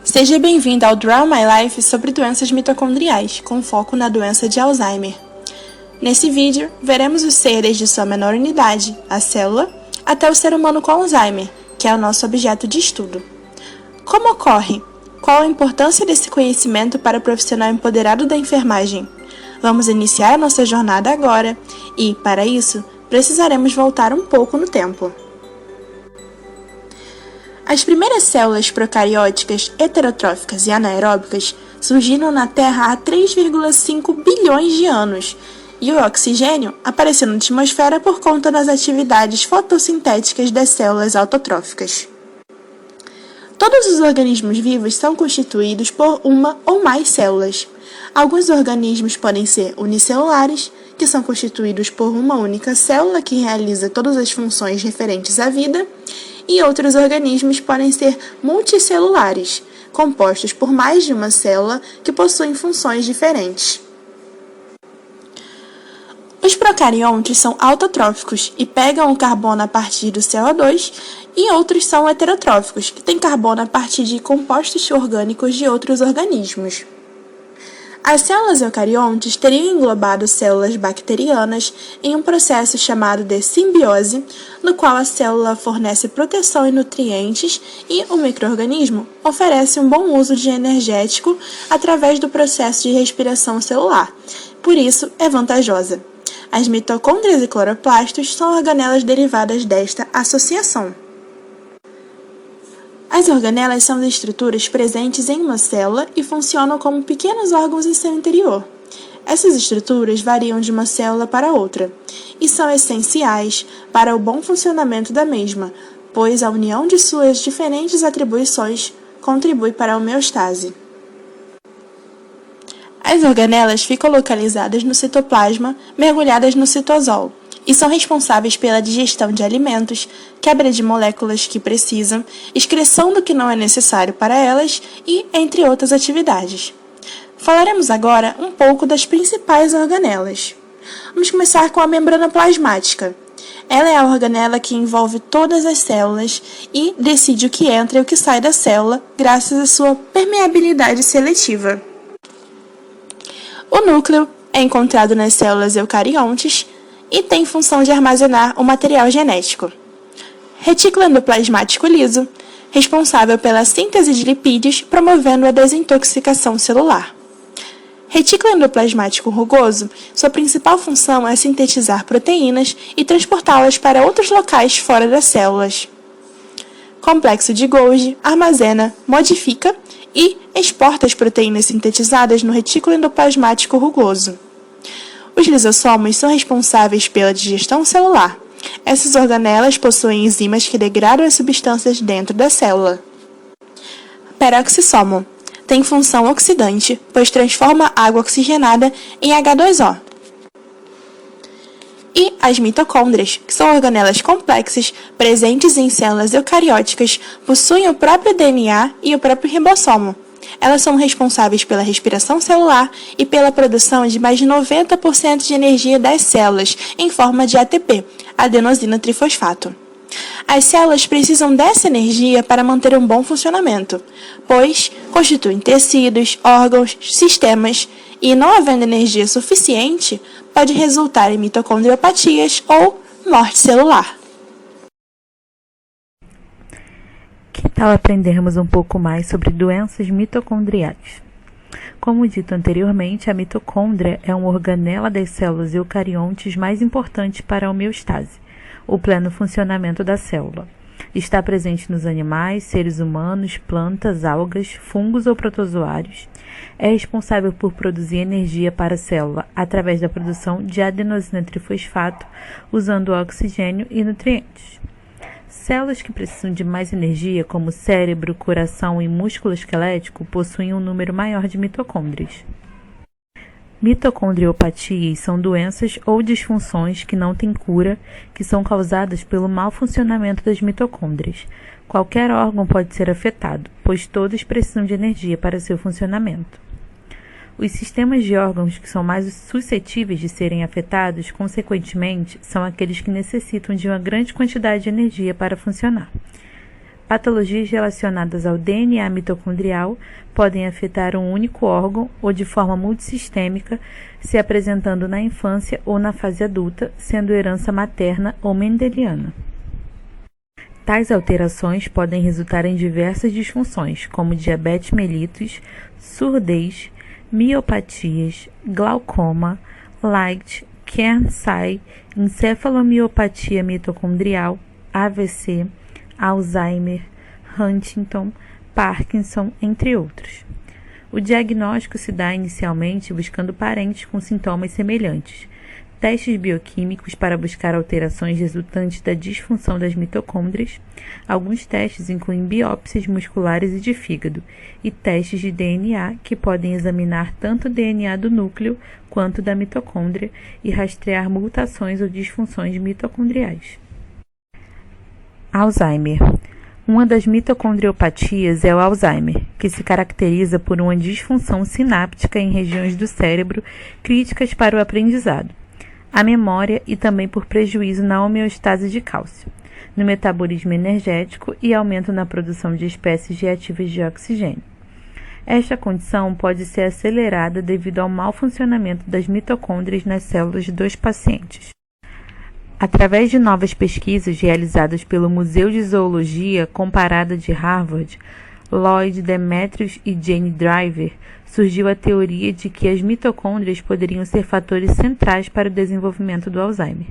Seja bem-vindo ao Draw My Life sobre doenças mitocondriais, com foco na doença de Alzheimer. Nesse vídeo, veremos o ser desde sua menor unidade, a célula, até o ser humano com Alzheimer, que é o nosso objeto de estudo. Como ocorre? Qual a importância desse conhecimento para o profissional empoderado da enfermagem? Vamos iniciar a nossa jornada agora e, para isso, precisaremos voltar um pouco no tempo. As primeiras células procarióticas, heterotróficas e anaeróbicas surgiram na Terra há 3,5 bilhões de anos, e o oxigênio apareceu na atmosfera por conta das atividades fotossintéticas das células autotróficas. Todos os organismos vivos são constituídos por uma ou mais células. Alguns organismos podem ser unicelulares, que são constituídos por uma única célula que realiza todas as funções referentes à vida, e outros organismos podem ser multicelulares, compostos por mais de uma célula que possuem funções diferentes. Os procariontes são autotróficos e pegam o carbono a partir do CO2, e outros são heterotróficos, que têm carbono a partir de compostos orgânicos de outros organismos. As células eucariontes teriam englobado células bacterianas em um processo chamado de simbiose, no qual a célula fornece proteção e nutrientes e o micro-organismo oferece um bom uso de energético através do processo de respiração celular, por isso é vantajosa. As mitocôndrias e cloroplastos são organelas derivadas desta associação. As organelas são estruturas presentes em uma célula e funcionam como pequenos órgãos em seu interior. Essas estruturas variam de uma célula para outra e são essenciais para o bom funcionamento da mesma, pois a união de suas diferentes atribuições contribui para a homeostase. As organelas ficam localizadas no citoplasma, mergulhadas no citosol, e são responsáveis pela digestão de alimentos, quebra de moléculas que precisam, excreção do que não é necessário para elas e entre outras atividades. Falaremos agora um pouco das principais organelas. Vamos começar com a membrana plasmática. Ela é a organela que envolve todas as células e decide o que entra e o que sai da célula, graças à sua permeabilidade seletiva. O núcleo é encontrado nas células eucariontes e tem função de armazenar o material genético. Retículo endoplasmático liso, responsável pela síntese de lipídios, promovendo a desintoxicação celular. Retículo endoplasmático rugoso, sua principal função é sintetizar proteínas e transportá-las para outros locais fora das células. Complexo de Golgi armazena, modifica e exporta as proteínas sintetizadas no retículo endoplasmático rugoso. Os lisossomos são responsáveis pela digestão celular. Essas organelas possuem enzimas que degradam as substâncias dentro da célula. Peroxissomo tem função oxidante, pois transforma água oxigenada em H2O. E as mitocôndrias, que são organelas complexas, presentes em células eucarióticas, possuem o próprio DNA e o próprio ribossomo. Elas são responsáveis pela respiração celular e pela produção de mais de 90% de energia das células, em forma de ATP, adenosina trifosfato. As células precisam dessa energia para manter um bom funcionamento, pois constituem tecidos, órgãos, sistemas, e não havendo energia suficiente, pode resultar em mitocondriopatias ou morte celular. Que tal aprendermos um pouco mais sobre doenças mitocondriais? Como dito anteriormente, a mitocôndria é uma organela das células eucariontes mais importante para a homeostase, o pleno funcionamento da célula. Está presente nos animais, seres humanos, plantas, algas, fungos ou protozoários. É responsável por produzir energia para a célula através da produção de adenosina trifosfato, usando oxigênio e nutrientes. Células que precisam de mais energia, como cérebro, coração e músculo esquelético, possuem um número maior de mitocôndrias. Mitocondriopatias são doenças ou disfunções que não têm cura, que são causadas pelo mau funcionamento das mitocôndrias. Qualquer órgão pode ser afetado, pois todos precisam de energia para seu funcionamento. Os sistemas de órgãos que são mais suscetíveis de serem afetados, consequentemente, são aqueles que necessitam de uma grande quantidade de energia para funcionar. Patologias relacionadas ao DNA mitocondrial podem afetar um único órgão ou de forma multissistêmica, se apresentando na infância ou na fase adulta, sendo herança materna ou mendeliana. Tais alterações podem resultar em diversas disfunções, como diabetes mellitus, surdez, miopatias, glaucoma, Light, Kearns-Sayre, encefalomiopatia mitocondrial, AVC, Alzheimer, Huntington, Parkinson, entre outros. O diagnóstico se dá inicialmente buscando parentes com sintomas semelhantes, testes bioquímicos para buscar alterações resultantes da disfunção das mitocôndrias. Alguns testes incluem biópsias musculares e de fígado, e testes de DNA que podem examinar tanto o DNA do núcleo quanto da mitocôndria e rastrear mutações ou disfunções mitocondriais. Alzheimer. Uma das mitocondriopatias é o Alzheimer, que se caracteriza por uma disfunção sináptica em regiões do cérebro críticas para o aprendizado, a memória e também por prejuízo na homeostase de cálcio, no metabolismo energético e aumento na produção de espécies reativas de oxigênio. Esta condição pode ser acelerada devido ao mau funcionamento das mitocôndrias nas células dos pacientes. Através de novas pesquisas realizadas pelo Museu de Zoologia Comparada de Harvard, Lloyd Demetrius e Jane Driver, surgiu a teoria de que as mitocôndrias poderiam ser fatores centrais para o desenvolvimento do Alzheimer.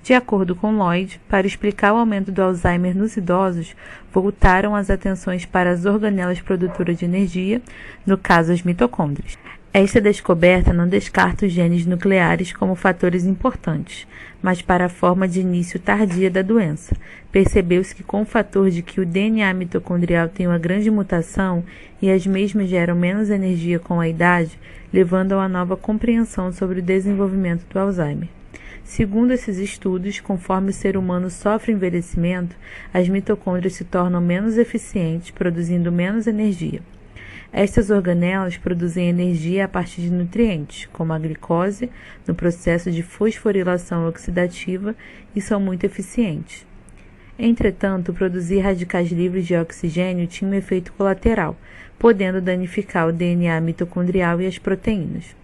De acordo com Lloyd, para explicar o aumento do Alzheimer nos idosos, voltaram as atenções para as organelas produtoras de energia, no caso as mitocôndrias. Esta descoberta não descarta os genes nucleares como fatores importantes, mas para a forma de início tardia da doença. Percebeu-se que com o fator de que o DNA mitocondrial tem uma grande mutação e as mesmas geram menos energia com a idade, levando a uma nova compreensão sobre o desenvolvimento do Alzheimer. Segundo esses estudos, conforme o ser humano sofre envelhecimento, as mitocôndrias se tornam menos eficientes, produzindo menos energia. Estas organelas produzem energia a partir de nutrientes, como a glicose, no processo de fosforilação oxidativa, e são muito eficientes. Entretanto, produzir radicais livres de oxigênio tinha um efeito colateral, podendo danificar o DNA mitocondrial e as proteínas.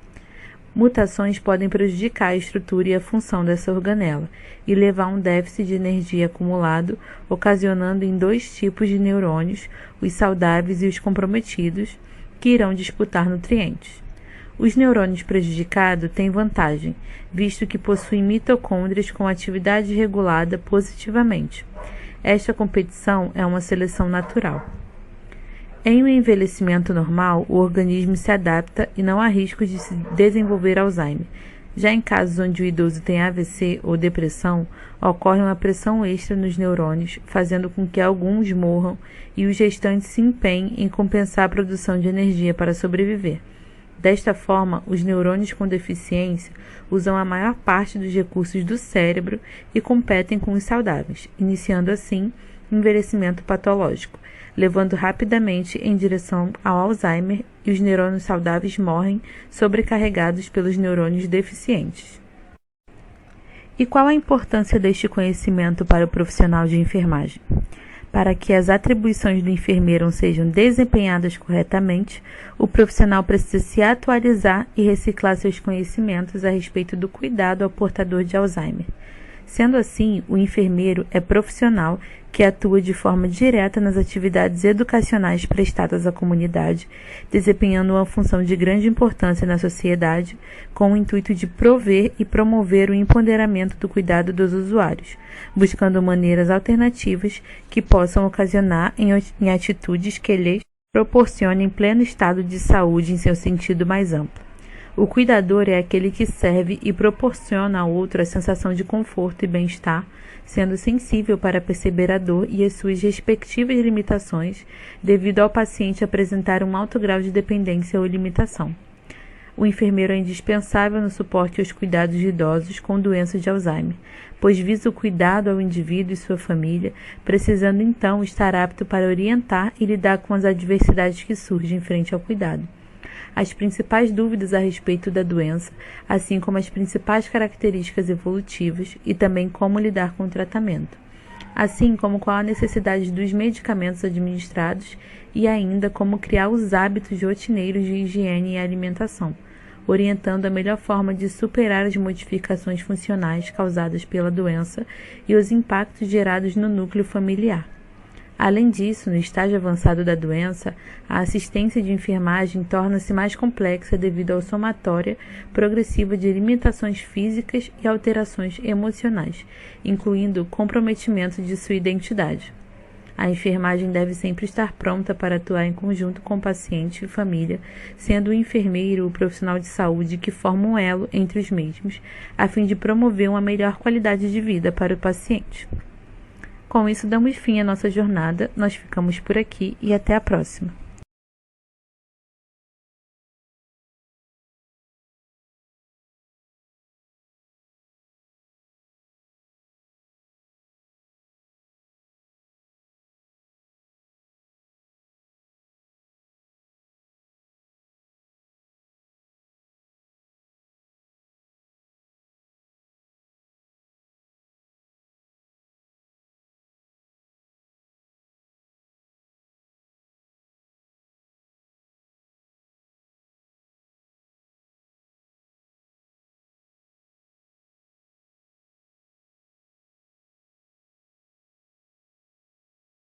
Mutações podem prejudicar a estrutura e a função dessa organela e levar a um déficit de energia acumulado, ocasionando em dois tipos de neurônios, os saudáveis e os comprometidos, que irão disputar nutrientes. Os neurônios prejudicados têm vantagem, visto que possuem mitocôndrias com atividade regulada positivamente. Esta competição é uma seleção natural. Em um envelhecimento normal, o organismo se adapta e não há risco de se desenvolver Alzheimer. Já em casos onde o idoso tem AVC ou depressão, ocorre uma pressão extra nos neurônios, fazendo com que alguns morram e os restantes se empenhem em compensar a produção de energia para sobreviver. Desta forma, os neurônios com deficiência usam a maior parte dos recursos do cérebro e competem com os saudáveis, iniciando assim envelhecimento patológico, levando rapidamente em direção ao Alzheimer, e os neurônios saudáveis morrem sobrecarregados pelos neurônios deficientes. E qual a importância deste conhecimento para o profissional de enfermagem? Para que as atribuições do enfermeiro sejam desempenhadas corretamente, o profissional precisa se atualizar e reciclar seus conhecimentos a respeito do cuidado ao portador de Alzheimer. Sendo assim, o enfermeiro é profissional que atua de forma direta nas atividades educacionais prestadas à comunidade, desempenhando uma função de grande importância na sociedade, com o intuito de prover e promover o empoderamento do cuidado dos usuários, buscando maneiras alternativas que possam ocasionar em atitudes que lhes proporcionem pleno estado de saúde em seu sentido mais amplo. O cuidador é aquele que serve e proporciona ao outro a sensação de conforto e bem-estar, sendo sensível para perceber a dor e as suas respectivas limitações, devido ao paciente apresentar um alto grau de dependência ou limitação. O enfermeiro é indispensável no suporte aos cuidados de idosos com doença de Alzheimer, pois visa o cuidado ao indivíduo e sua família, precisando então estar apto para orientar e lidar com as adversidades que surgem frente ao cuidado. As principais dúvidas a respeito da doença, assim como as principais características evolutivas e também como lidar com o tratamento. assim como qual a necessidade dos medicamentos administrados e ainda como criar os hábitos rotineiros de higiene e alimentação, orientando a melhor forma de superar as modificações funcionais causadas pela doença e os impactos gerados no núcleo familiar. Além disso, no estágio avançado da doença, a assistência de enfermagem torna-se mais complexa devido ao somatória progressiva de limitações físicas e alterações emocionais, incluindo o comprometimento de sua identidade. A enfermagem deve sempre estar pronta para atuar em conjunto com o paciente e família, sendo o enfermeiro o profissional de saúde que forma um elo entre os mesmos, a fim de promover uma melhor qualidade de vida para o paciente. Com isso, damos fim à nossa jornada, nós ficamos por aqui e até a próxima.